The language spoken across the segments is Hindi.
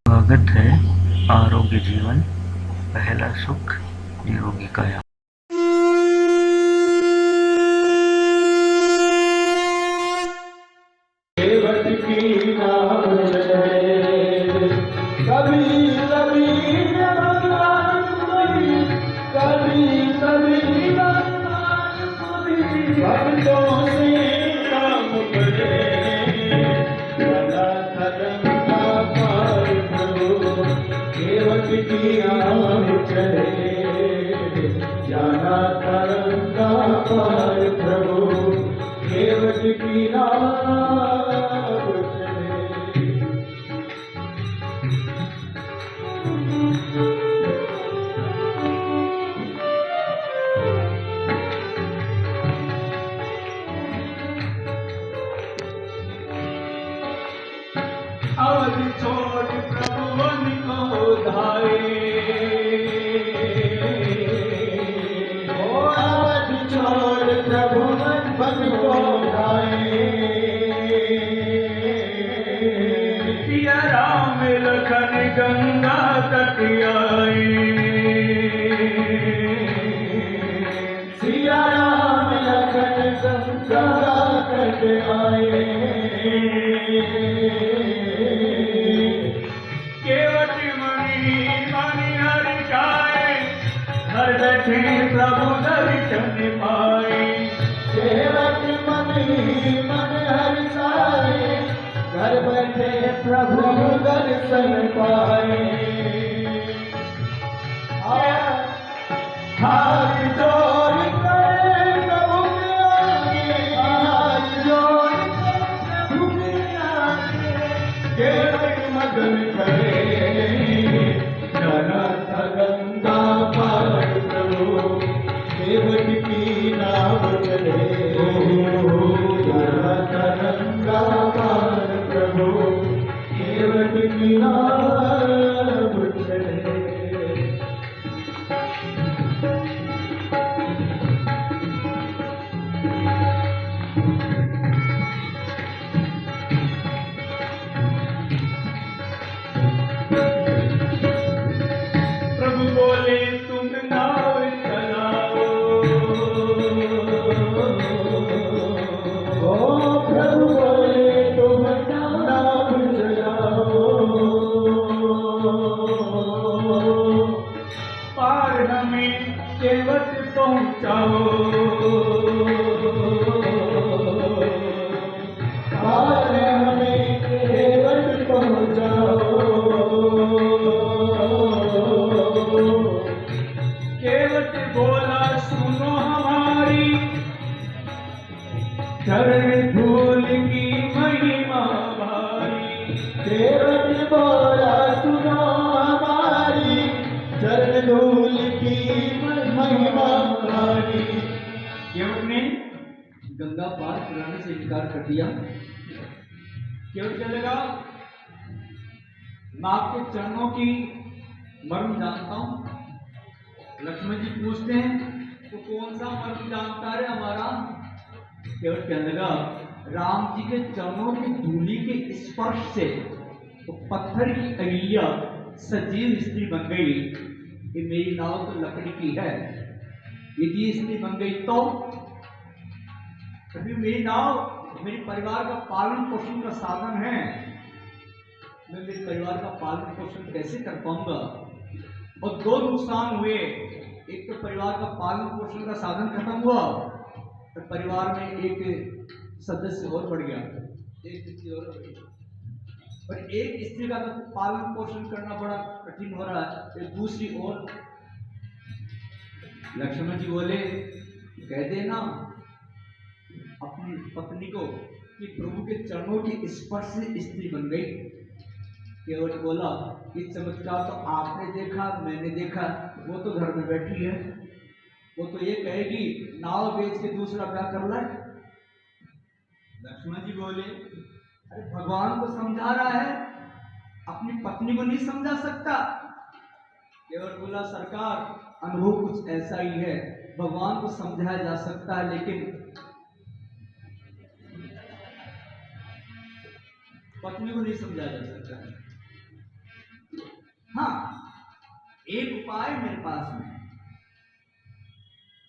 स्वागत है आरोग्य जीवन, पहला सुख निरोगी काया। की नाम कभी कभी कभी कभी भक्तों से काम करे केवट की नाम चले जाना तरंगा पार प्रभु केवट की नाम चले। अवधि छोड़ प्रभु मन को धाये अवधि छोड़ प्रभु मन को धाये सिया राम लखन गंगा तट आए सिया राम लखन गंगा तट आए केवट मणि मणि हरि जाए घर बैठे प्रभु दर्शन पाए केवट मणि मणि हरि जाए घर बैठे प्रभु दर्शन पाए हाथ जोड़ कर प्रभु के आगे हाथ जोड़ कर प्रभु के आगे केवट मगन करे जाना गंगा पार प्रभु केवट की नाव चले जाना गंगा पार प्रभु केवट की नाव चले। प्रभु बोले तुम नाव चलाओ प्रभु बोले तुम नाव चलाओ पार हमें केवट पहुँचाओ पार हमें केवट पहुँचाओ केवट बोला सुनो हमारी चरण धूल की महिमा भारी केवट बोला सुनो हमारी चरण धूल की महिमा भारी केवट ने गंगा पार कराने से इनकार कर दिया। केवट क्या लगा मैं आपके चरणों की मर्म जानता हूं। लक्ष्मण जी पूछते हैं तो कौन सा मर्म जानता है हमारा। केवट कहने लगा राम जी के चरणों की धूलि के स्पर्श से तो पत्थर की अहिल्या सजीव स्त्री बन गई कि मेरी नाव तो लकड़ी की है, यदि ये स्त्री बन गई तो कभी मेरी नाव मेरे परिवार का पालन पोषण का साधन है, मैं मेरे परिवार का पालन पोषण कैसे कर पाऊंगा। और दो नुकसान हुए, एक तो परिवार का पालन पोषण का साधन खत्म हुआ तो परिवार में एक सदस्य और बढ़ गया, एक स्त्री और बढ़ गई। और एक स्त्री का तो पालन पोषण करना बड़ा कठिन हो रहा है, तो दूसरी ओर लक्ष्मण जी बोले कह देना अपनी पत्नी को कि प्रभु के चरणों के स्पर्श से स्त्री बन गई। केवट बोला कि चमत्कार तो आपने देखा मैंने देखा, वो तो घर में बैठी है, वो तो ये कहेगी नाव बेच के दूसरा ब्याह कर ले। लक्ष्मण जी बोले अरे भगवान को समझा रहा है, अपनी पत्नी को नहीं समझा सकता। केवट बोला सरकार अनुभव कुछ ऐसा ही है, भगवान को समझाया जा सकता है लेकिन पत्नी को नहीं समझाया जा सकता है। हाँ, एक उपाय मेरे पास में है।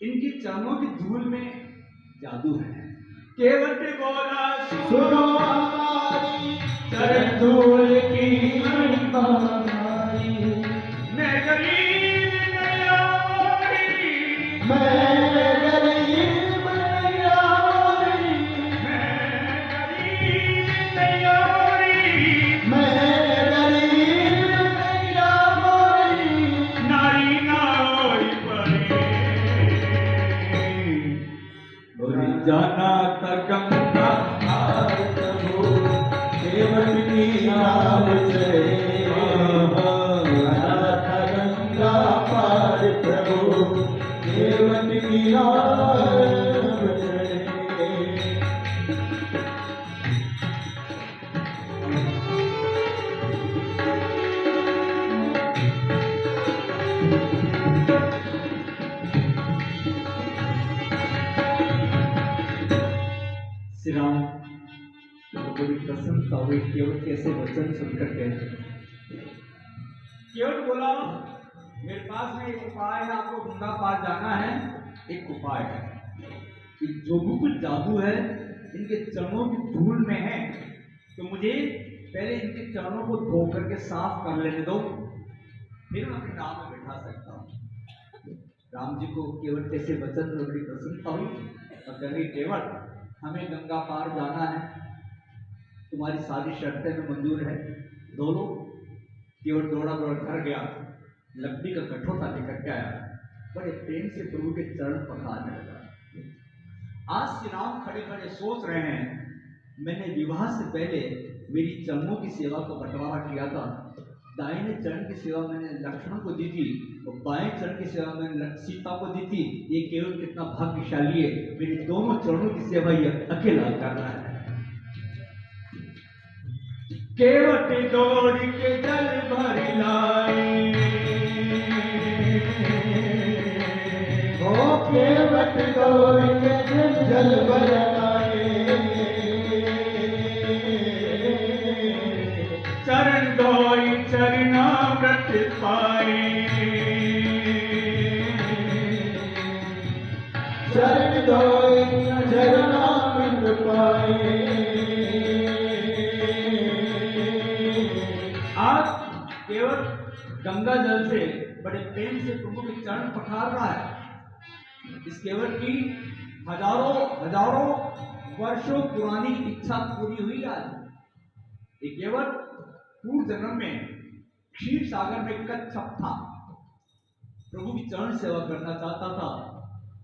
इनके चरणों की धूल में जादू है। केवट बोला सुनो हमारी चरण धूल की हमारी, मैं गरीब नयारी, मैं गरीब नयारी, मैं गरीब नयारी, मैं गरीब नयारी, नारी नारी परे बोली जाना था गंगा पार प्रभु, केवट की नाव चढ़े, जाना था गंगा पार प्रभु, केवट की नाव चढ़े। श्री राम तो बड़ी प्रसन्नता हुई केवट कैसे वचन सुनकर के। केवट बोला मेरे पास में एक उपाय है, आपको गंगा पार जाना है। एक उपाय है कि जो भी कुछ जादू है इनके चरणों की धूल में है, तो मुझे पहले इनके चरणों को धो करके साफ कर लेने दो, फिर मैं अपने नाम में बैठा सकता हूँ। राम जी को केवट कैसे वचन में बड़ी प्रसन्नता हुई और कह रही केवट हमें गंगा पार जाना है, तुम्हारी सारी शर्तें में मंजूर है, दोनों। केवट दौड़ा दौड़ा घर गया, लकड़ी का कठोता लेकर के आया, बड़े प्रेम से प्रभु के चरण पखारने लगा। आज श्री राम खड़े खड़े सोच रहे हैं, मैंने विवाह से पहले मेरी चरणों की सेवा का बंटवारा किया था। दाहिने चरण की सेवा मैंने लक्ष्मण को दी थी और बाएं चरण की सेवा मैंने सीता को दी थी। ये केवल कितना भाग्यशाली है, मेरी दोनों चरणों की सेवा ये अकेला कर रहा है। केवट दौड़ के जल भर लाए, ओ केवट दौड़ के जल भर लाए, चरण धोई चरणामृत पाए, चरण धोई चरणामृत पाए। आज केवट गंगा जल से बड़े प्रेम से प्रभु के चरण पखार रहा है। इस केवट की हजारों वर्षों पुरानी इच्छा पूरी हुई। आज ये केवट पूर्व जन्म में क्षीर सागर में कच्छप था, प्रभु की चरण सेवा करना चाहता था,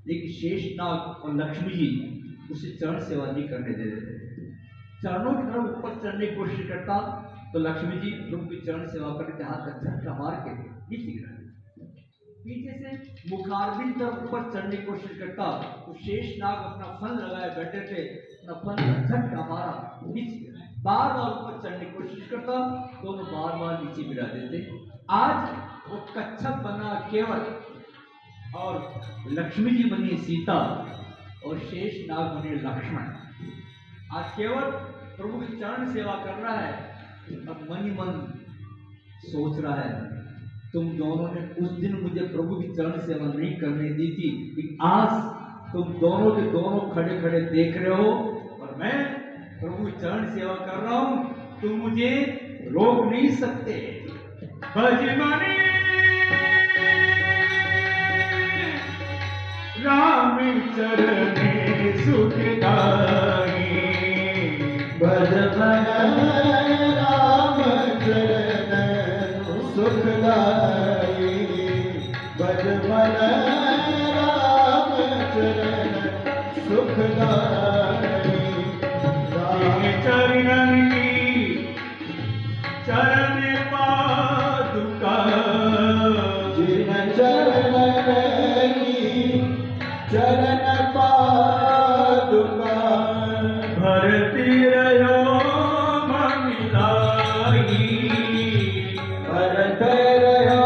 लेकिन शेषनाग और लक्ष्मी जी उसे चरण सेवा नहीं करने दे रहे थे। चरणों की तरफ ऊपर चढ़ने की कोशिश करता तो लक्ष्मी जी प्रभु की चरण सेवा करने के हाथ का झटका मार के नीचे गिरा देते। पीछे से मुखारबिंद तरफ ऊपर चढ़ने की कोशिश करता तो शेषनाग अपना फन लगाए बैठे थे, अपना फन का झटका मारा, नीचे गिरा। बार बार ऊपर चढ़ने की कोशिश करता, दोनों बार बार नीचे गिरा देते। आज वो कच्छप बना केवट और लक्ष्मी जी बनी सीता और शेषनाग बने लक्ष्मण। आज केवट प्रभु की चरण सेवा कर रहा है, अब मन ही मन सोच रहा है, तुम दोनों ने उस दिन मुझे प्रभु की चरण सेवा नहीं करने दी थी, लेकिन आज तुम दोनों के दोनों खड़े खड़े देख रहे हो और मैं प्रभु की चरण सेवा कर रहा हूं, तुम मुझे रोक नहीं सकते। भजमने राम चरणे सुखदाई, भजमने राम चरण सुखदाई, भजमने राम चरण सुखदाई। चरणन की चरण पादुका, जिन चरणन की चरण पादुका, भरती रहो मिलाई, भरत रहो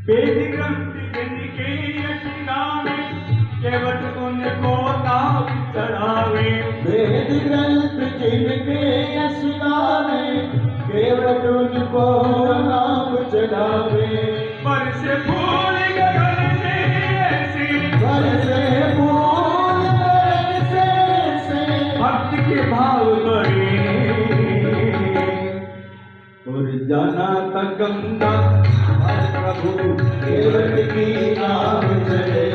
वेद ग्रंथ जिनके यशगावे केवट उनको नाम चढ़ावे। वेद ग्रंथ जिनके यश गावे केवट उनको नाम चढ़ावे। बरसे फूल गगन से ऐसे बरसे फूल गगन से भक्त के भाव बढ़े। और जाना तक गंगा हर प्रभु केवट की नाम चले।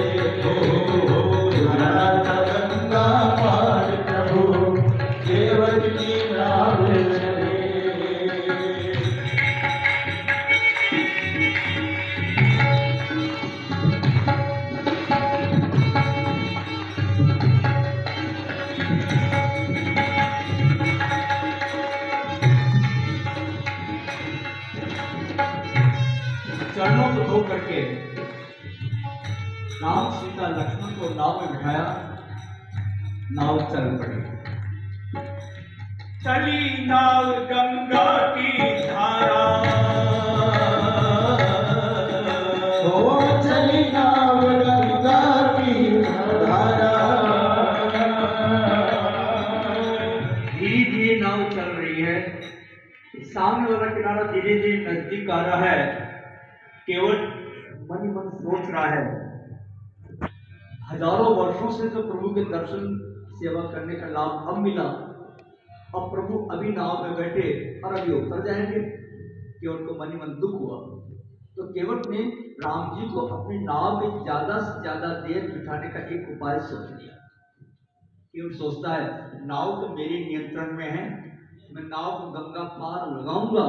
जाना तक गंगा पार प्रभु केवट की नाम चले। चरणों को धो करके राम सीता लक्ष्मण को नाव में बिठाया। नाव चल पड़ी। चली नाव गंगा की धारा। ओ चली नाव गंगा की धारा। धीरे धीरे नाव चल रही है। सामने वाला किनारा धीरे धीरे नजदीक आ रहा है। केवल मन ही मन सोच रहा है, हजारों वर्षों से तो प्रभु के दर्शन सेवा करने का लाभ अब मिला, अब प्रभु अभी नाव में बैठे और अभी उतर जाएंगे। केवट को मन ही मन दुख हुआ। तो केवट ने राम जी को अपनी नाव में ज्यादा से ज्यादा देर बिठाने का एक उपाय सोच लिया। केवट सोचता है, नाव तो मेरे नियंत्रण में है, मैं नाव को गंगा पार लगाऊंगा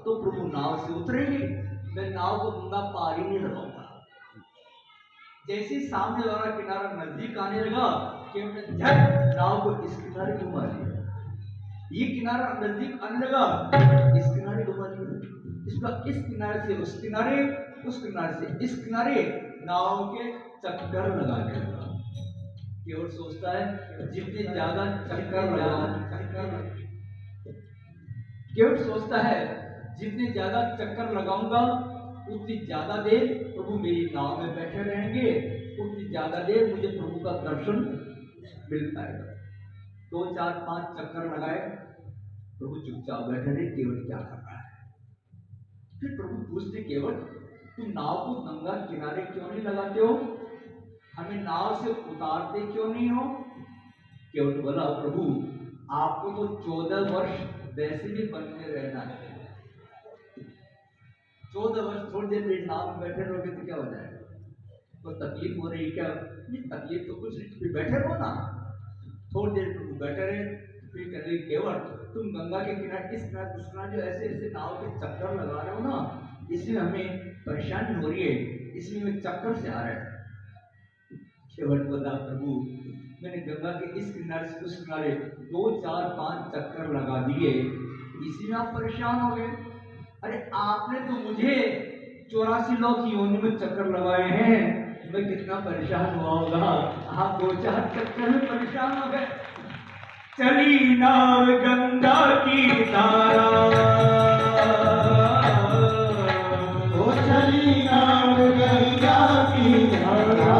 तो प्रभु नाव से उतरेंगे, मैं नाव को गंगा पार ही नहीं लगाऊंगा। जैसे सामने वाला किनारा नजदीक आने लगा, केवट ने झट नाव को इस किनारे घुमा लिया। ये किनारा नजदीक आने लगा, इस किनारे घुमा लिया। इसका इस किनारे से उस किनारे, उस किनारे से इस किनारे नाव के चक्कर लगाने लगा। केवट सोचता है, जितने ज्यादा चक्कर लगाऊंगा, केवट सोचता है जितने ज्यादा चक्कर लगाऊंगा उतनी ज्यादा देर प्रभु मेरी नाव में बैठे रहेंगे, उतनी ज्यादा देर मुझे प्रभु का दर्शन मिल पाएगा। 2 4 5 चक्कर लगाए, प्रभु चुपचाप बैठे रहे। केवट क्या कर रहा है? फिर प्रभु पूछते, केवट तुम नाव को गंगा किनारे क्यों नहीं लगाते हो? हमें नाव से उतारते क्यों नहीं हो? केवट बोला, प्रभु आपको तो 14 वर्ष वैसे भी बनते रहना है। 14 वर्ष थोड़ी देर मेरी नाव में बैठे रहोगे तो क्या हो जाएगा? तो तकलीफ हो रही क्या? नहीं, तकलीफ तो कुछ नहीं, फिर बैठे रहो ना। थोड़ी देर प्रभु बैठे रहे। फिर कह रही, केवट तुम गंगा के किनारे इस किनारे उस किनारे जो ऐसे ऐसे नाव के चक्कर लगा रहे हो ना, इसमें हमें परेशानी हो रही है, इसमें हमें चक्कर से आ रहा है। केवट बोला, प्रभु मैंने गंगा के इस किनारे से उस किनारे 2 4 5 चक्कर लगा दिए, इसी में आप परेशान हो गए। अरे आपने तो मुझे 84 लोग की योनि में चक्कर लगाए हैं, मैं कितना परेशान हुआ होगा। आप 2 4 चक्कर में परेशान हो गए। चली नाव गंगा की धारा। ओ चली नाव गंगा की धारा।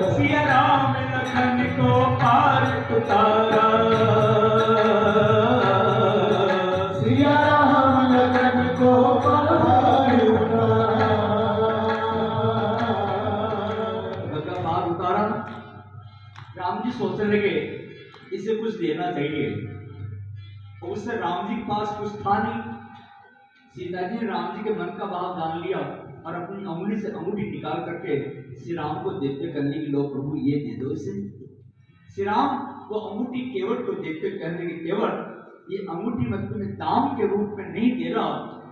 सिया राम लखन को पार उतारा। सिया राम लखन को पार उतारा। गंगा पार उतारा। राम जी सोचने लगे इसे कुछ देना चाहिए। उससे राम जी के पास कुछ था नहीं। सीता जी ने राम जी के मन का भाव जान लिया और अपनी अंगुली से अंगूठी निकाल करके श्री राम को देते करने की, लो प्रभु ये दे दो इसे। श्री राम वो अंगूठी केवट को देते कहने के, केवट ये अंगूठी मैं तुम्हें दाम के रूप में नहीं दे रहा,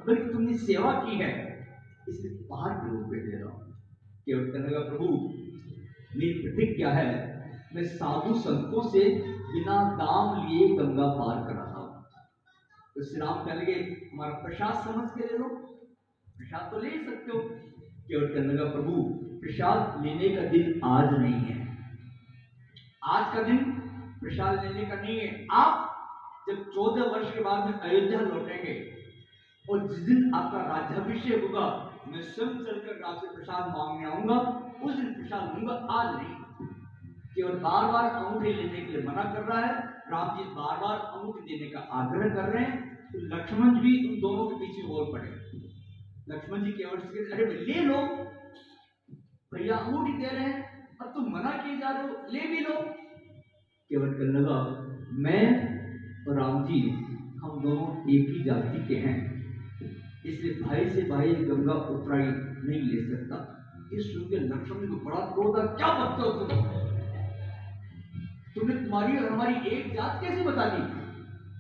बल्कि तुमने सेवा की है इसलिए उपहार के रूप में दे रहा हूं। केवट कहने लगा, प्रभु मेरी प्रतिज्ञा है, मैं साधु संतों से बिना दाम लिए गंगा पार कराता हूं। तो श्री राम कहने लगे, हमारा प्रसाद समझ के ले लो, प्रसाद तो ले सकते हो। केवट कहने लगा, प्रभु प्रसाद लेने का दिन आज नहीं है, आज का दिन प्रसाद लेने का नहीं है। आप जब 14 वर्ष के बाद में अयोध्या लौटेंगे और और जिस दिन आपका राज्याभिषेक होगा मैं स्वयं चलकर आपसे प्रसाद मांगने आऊंगा, उस दिन प्रसाद लूंगा, आज नहीं। केवल बार बार अंगूठी लेने के लिए मना कर रहा है, राम जी बार बार अंगूठी देने का आग्रह कर रहे हैं, तो लक्ष्मण जी भी उन दोनों के पीछे बोल पड़े। लक्ष्मण जी केवल अरे ले लो भैया, अंगूठी दे रहे हैं, अब तुम मना किए जा रहे हो, ले भी लो। केवल कहने लगा मैं और राम जी हम दोनों एक ही जाति के हैं, इसलिए भाई से भाई गंगा उतराई नहीं ले सकता। इस सुन के लक्ष्मण को बड़ा क्रोध आ, क्या बकते हो तुमने तुम्हारी और हमारी एक जात कैसे बता दी?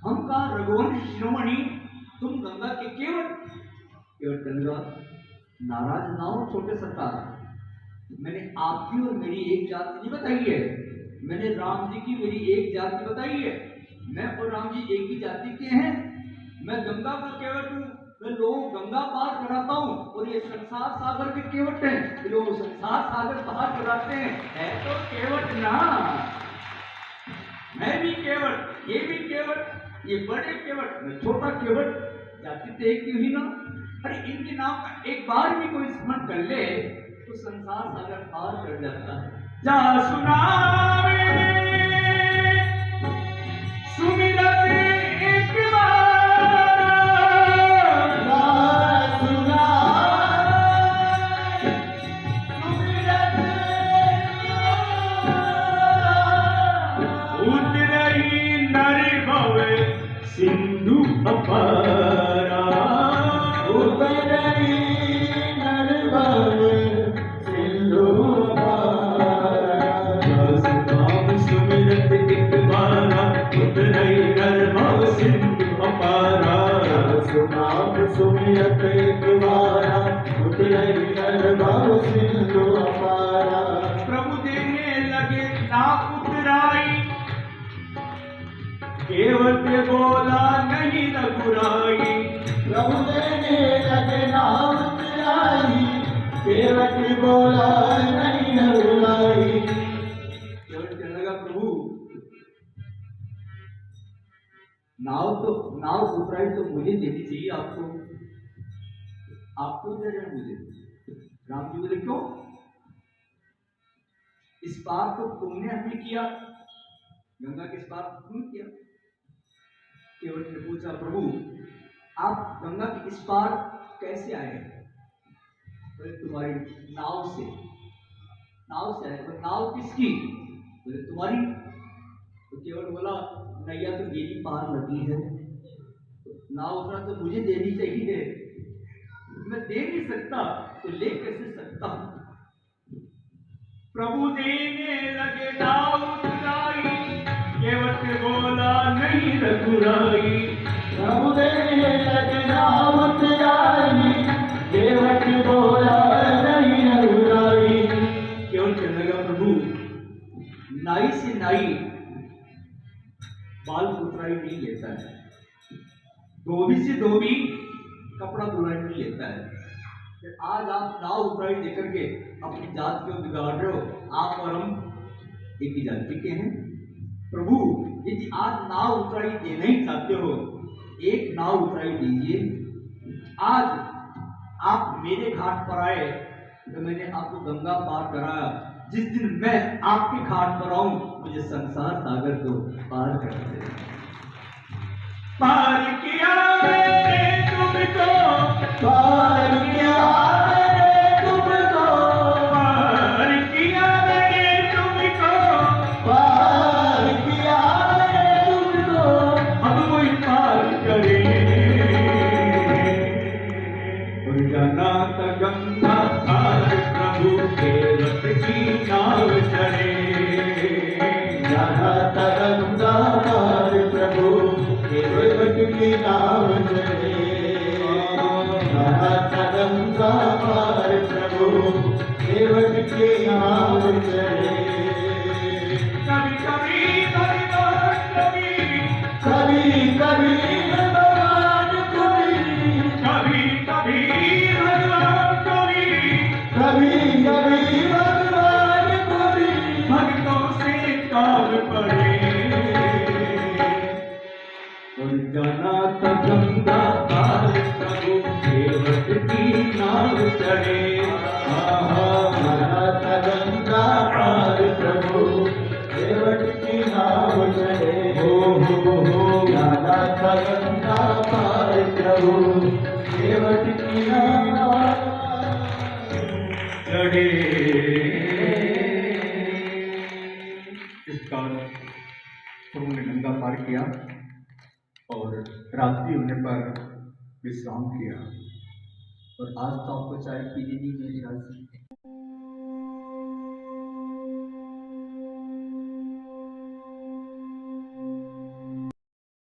हम कहा रघुवंश शिरोमणि, तुम गंगा के केवल कहने लगा नाराज ना हो छोटे सरकार, मैंने आपकी और मेरी एक जाति नहीं बताई है, मैंने राम जी की मेरी एक जाति बताई है। मैं और राम जी एक ही जाति के हैं, मैं गंगा का केवट हूँ, मैं लोगों गंगा पार कराता हूँ, और ये संसार सागर के केवट हैं, लोग संसार सागर पार कराते हैं, है तो केवट ना। मैं भी केवट, ये भी केवट, ये बड़े केवट, मैं छोटा केवट, जाति तो एक ही ना। अरे इनके नाम का एक बार भी कोई स्मरण कर ले तो संसार सागर पार कर जाता है। जा सुनावे सुमिरत एक बार, जा सुनावे सुमिरत उतरई नर भवे सिंधु अपारा, उतरई नर भवे सिंधु अपारा। नाम सुमिरत एक बारा, उतरई नर भव सिंधु अपारा। नाम सुमिरत एक बारा, उतरई नर भव सिंधु अपारा। प्रभु देने लगे ना उतराई, केवट बोला नहीं रघुराई। प्रभु देने लगे नाम उतराई, केवट बोला नहीं रघुराई। केवट कहने लगा प्रभु नाव उतराई तो मुझे देनी चाहिए, आपको दे रहे हैं मुझे। राम जी बोले क्यों? इस पार तो तुमने हमें किया, गंगा के इस पार तुमने किया। केवट ने पूछा प्रभु आप गंगा के इस पार कैसे आए? बोले तुम्हारी नाव से आए। तो नाव किसकी? बोले तुम्हारी। तो केवट बोला नैया तो मेरी पार लगी है, नाव उतरा तो मुझे देनी चाहिए, मैं दे नहीं सकता तो ले कैसे सकता हूं? प्रभु देने लगे नाव उतराई, केवट बोला नहीं रघुराई। प्रभु देने लगे नाम उतराई, केवट बोला नहीं रघुराई। केवट कहने लगा प्रभु नाई से नाई बाल उतराई नहीं लेता है, धोबी से धोबी कपड़ा धुलाई नहीं लेता है। फिर आज आप नाव उतराई देकर के अपनी जात क्यों बिगाड़ रहे हो? आप और हम एक ही जाति के हैं। प्रभु यदि आज नाव उतराई देना ही चाहते हो, एक नाव उतराई दीजिए। आज आप मेरे घाट पर आए तो मैंने आपको गंगा पार कराया, जिस दिन मैं आपके घाट पर आऊं मुझे संसार सागर को पार कर दे। पार किया मैंने तुमको, पार किया मैंने तुमको, पार किया मैंने तुमको, पार किया मैंने तुमको। अब कोई पार करे। और जाना था गंगा पार प्रभु केवट की नाव चढ़े। जाना था गंगा पार प्रभु केवट की नाव चढ़े। जाना था गंगा पार प्रभु केवट की नाव चढ़े। कभी कभी भगवान कभी कभी भगवान कभी, कभी भगवान कभी कभी भगवान कभी भक्तों से काल पड़े। और जाना था गंगा पार प्रभु प्रभु केवट की नाव चढ़े ज्ञाना था गंगा पार प्रभु केवट की नाव चढ़े ज्ञाना था गंगा पार प्रभु केवट की नाव चढ़े। इस कारण प्रभु ने गंगा पार किया और रात्रि होने पर विश्राम किया। और आज तो आपको चाय पीने नहीं मिल